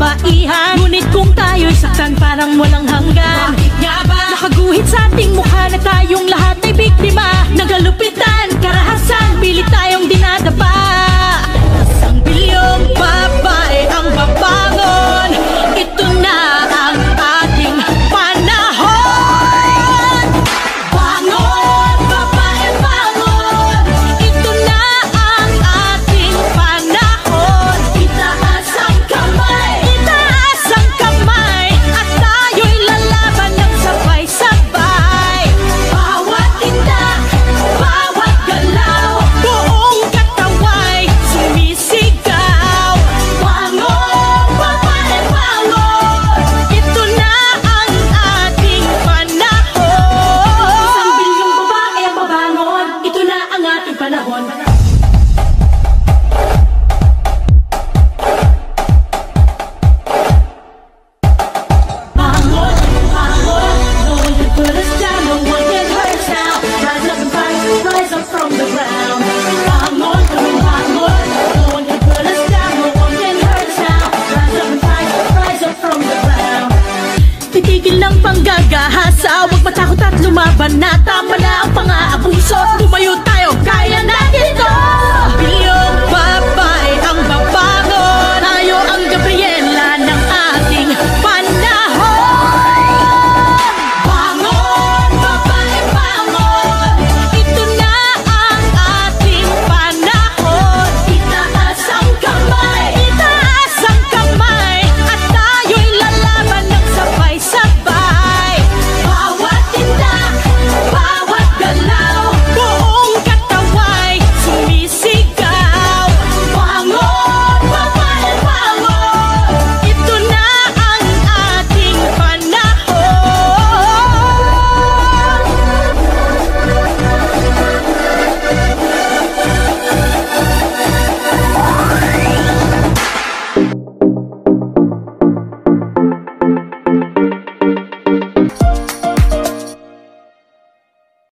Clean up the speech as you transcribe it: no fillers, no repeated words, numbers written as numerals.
kababaihan. Ngunit kung tayo'y saktan parang walang hanggan, bakit nga ba? Nakaguhit sa ating mukha na tayong lahat ay biktima ng kalupitan, karahasan, pilit tayong dinadapa. Isang bilyong babae ang babangon, ito na ang ating panahon. Bangon, babae, bangon, ito na ang ating panahon. Itaas ang kamay, itaas ang kamay, at tayo'y lalaban ng sabay-sabay. Bawat tinda, bawat galaw, buong kataway sumisigaw. Bangon, babae, bangon, ito na ang ating panahon. Isang bilyong babae ang babangon, ito na ang ating panahon. Bangon, bangon, no one can put us down, no one can hurt us now. Rise up and fight, rise up from the ground. Bangon, bangon, no one can put us down, no one can hurt us now. Rise up and fight, rise up from the ground. Titigil lang panggagahasa, huwag matakot at lumaban na. Tama na ang pang-aabuso, tumayo tayo, kaya natin ito.